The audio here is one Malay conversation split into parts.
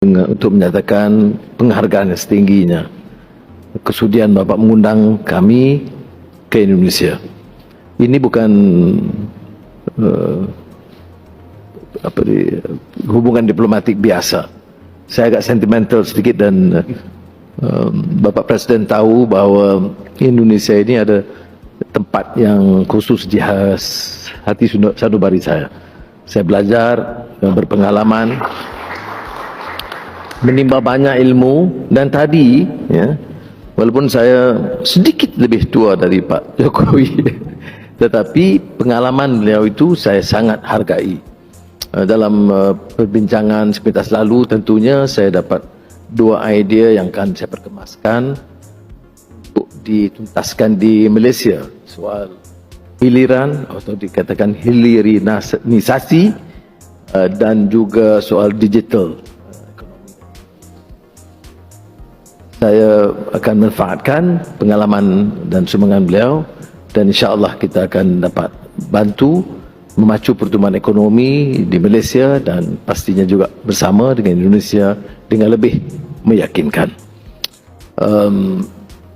untuk menyatakan penghargaan yang setingginya kesudian Bapak mengundang kami ke Indonesia. Ini bukan hubungan diplomatik biasa. Saya agak sentimental sedikit dan Bapak Presiden tahu bahawa Indonesia ini ada tempat yang khusus di hati sanubari saya. Saya belajar, berpengalaman, menimba banyak ilmu, dan tadi ya, walaupun saya sedikit lebih tua dari Pak Jokowi tetapi pengalaman beliau itu saya sangat hargai. Dalam perbincangan sepintas lalu tentunya saya dapat dua idea yang akan saya perkemaskan untuk dituntaskan di Malaysia, soal hiliran atau dikatakan hilirisasi dan juga soal digital. Saya akan manfaatkan pengalaman dan sumbangan beliau dan insya-Allah kita akan dapat bantu memacu pertumbuhan ekonomi di Malaysia dan pastinya juga bersama dengan Indonesia dengan lebih meyakinkan.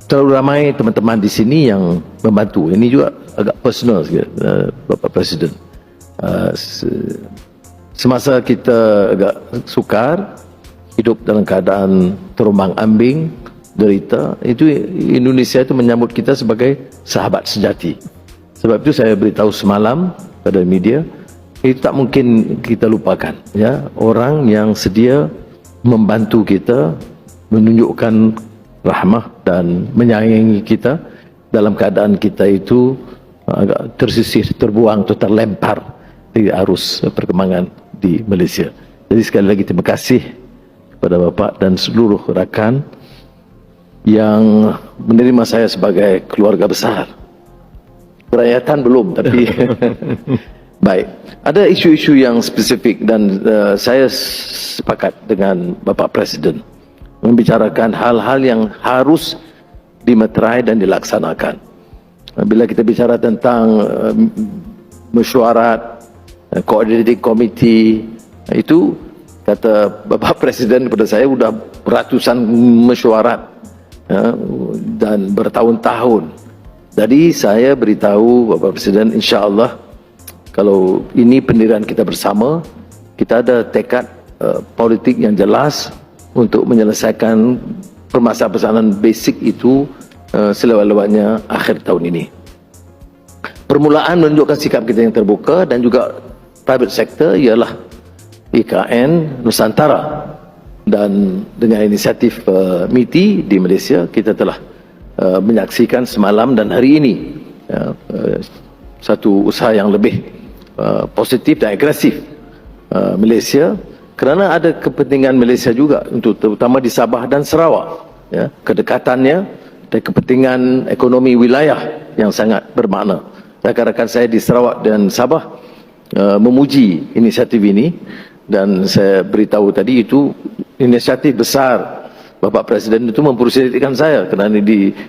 Terlalu ramai teman-teman di sini yang membantu. Ini juga agak personal sikit, Bapak Presiden. Semasa kita agak sukar, hidup dalam keadaan terombang-ambing, derita, itu Indonesia itu menyambut kita sebagai sahabat sejati. Sebab itu saya beritahu semalam pada media, itu tak mungkin kita lupakan, ya, orang yang sedia membantu kita, menunjukkan rahmah dan menyayangi kita dalam keadaan kita itu agak tersisih, terbuang atau terlempar di arus perkembangan di Malaysia. Jadi sekali lagi terima kasih kepada Bapak dan seluruh rakan yang menerima saya sebagai keluarga besar. Perayaan belum, tapi baik. Ada isu-isu yang spesifik dan saya sepakat dengan Bapak Presiden membicarakan hal-hal yang harus dimeterai dan dilaksanakan. Bila kita bicara tentang mesyuarat, coordinating committee, itu kata Bapak Presiden kepada saya sudah ratusan mesyuarat dan bertahun-tahun. Jadi saya beritahu Bapak Presiden, insya-Allah kalau ini pendirian kita bersama, kita ada tekad politik yang jelas untuk menyelesaikan permasalahan basic itu selewat-lewatnya akhir tahun ini. Permulaan menunjukkan sikap kita yang terbuka dan juga private sector ialah IKN Nusantara, dan dengan inisiatif MITI di Malaysia kita telah menyaksikan semalam dan hari ini satu usaha yang lebih positif dan agresif Malaysia, kerana ada kepentingan Malaysia juga untuk terutama di Sabah dan Sarawak, ya, kedekatannya dan kepentingan ekonomi wilayah yang sangat bermakna. Rakan-rakan saya di Sarawak dan Sabah memuji inisiatif ini dan saya beritahu tadi itu inisiatif besar Bapak Presiden itu mempersilitkan saya kerana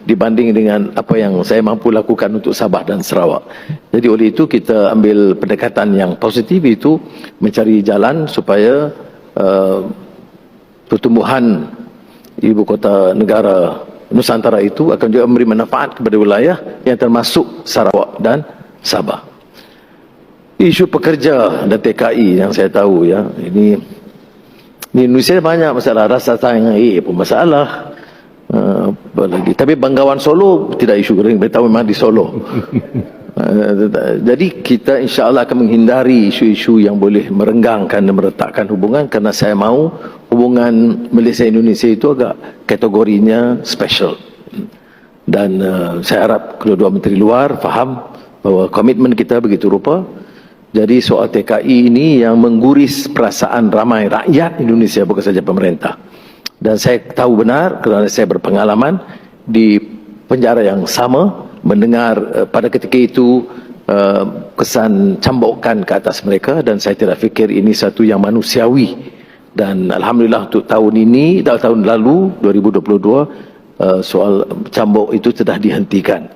dibanding dengan apa yang saya mampu lakukan untuk Sabah dan Sarawak. Jadi oleh itu kita ambil pendekatan yang positif, itu mencari jalan supaya pertumbuhan ibu kota negara Nusantara itu akan juga memberi manfaat kepada wilayah yang termasuk Sarawak dan Sabah. Isu pekerja dan TKI yang saya tahu, ya, ini di Indonesia banyak masalah, rasa sayang pun masalah, apa lagi. Tapi Banggawan Solo tidak isu, beritahu memang di Solo. Jadi kita insya-Allah akan menghindari isu-isu yang boleh merenggangkan dan meretakkan hubungan, kerana saya mahu hubungan Malaysia-Indonesia itu agak kategorinya special. Dan saya harap kedua-dua menteri luar faham bahawa komitmen kita begitu rupa. Jadi soal TKI ini yang mengguris perasaan ramai rakyat Indonesia, bukan saja pemerintah. Dan saya tahu benar kerana saya berpengalaman di penjara yang sama, mendengar pada ketika itu kesan cambukan ke atas mereka, dan saya tidak fikir ini satu yang manusiawi. Dan alhamdulillah untuk tahun ini, tahun lalu 2022 soal cambuk itu sudah dihentikan.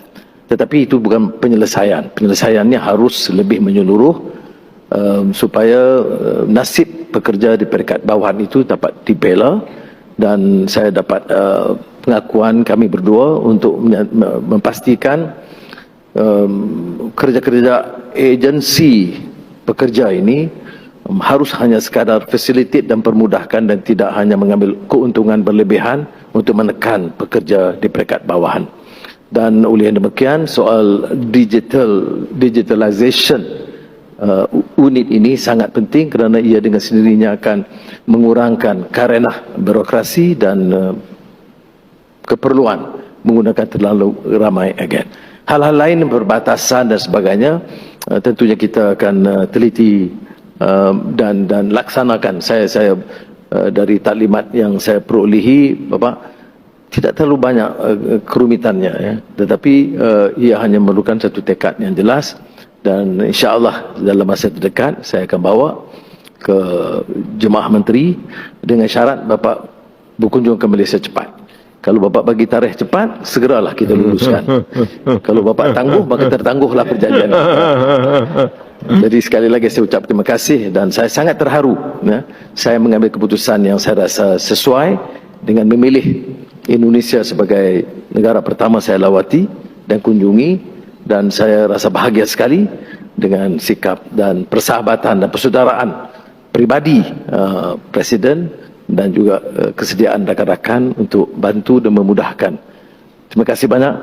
Tetapi itu bukan penyelesaian. Penyelesaiannya harus lebih menyeluruh supaya nasib pekerja di peringkat bawahan itu dapat dibela, dan saya dapat pengakuan kami berdua untuk memastikan kerja-kerja agensi pekerja ini harus hanya sekadar facilitate dan permudahkan dan tidak hanya mengambil keuntungan berlebihan untuk menekan pekerja di peringkat bawahan. Dan oleh demikian soal digitalization unit ini sangat penting kerana ia dengan sendirinya akan mengurangkan karenah birokrasi dan keperluan menggunakan terlalu ramai agen. Hal-hal lain berbatasan dan sebagainya tentunya kita akan teliti dan laksanakan. Saya dari taklimat yang saya perolehi, Bapak, tidak terlalu banyak kerumitannya, ya. Tetapi ia hanya memerlukan satu tekad yang jelas, dan insya-Allah dalam masa terdekat saya akan bawa ke jemaah menteri dengan syarat Bapak berkunjung ke Malaysia cepat. Kalau Bapak bagi tarikh cepat, segeralah kita luluskan. Kalau Bapak tangguh, maka tertangguhlah perjanjian. Jadi sekali lagi saya ucap terima kasih, dan saya sangat terharu, ya, saya mengambil keputusan yang saya rasa sesuai dengan memilih Indonesia sebagai negara pertama saya lawati dan kunjungi, dan saya rasa bahagia sekali dengan sikap dan persahabatan dan persaudaraan pribadi Presiden dan juga kesediaan rakan-rakan untuk bantu dan memudahkan. Terima kasih banyak.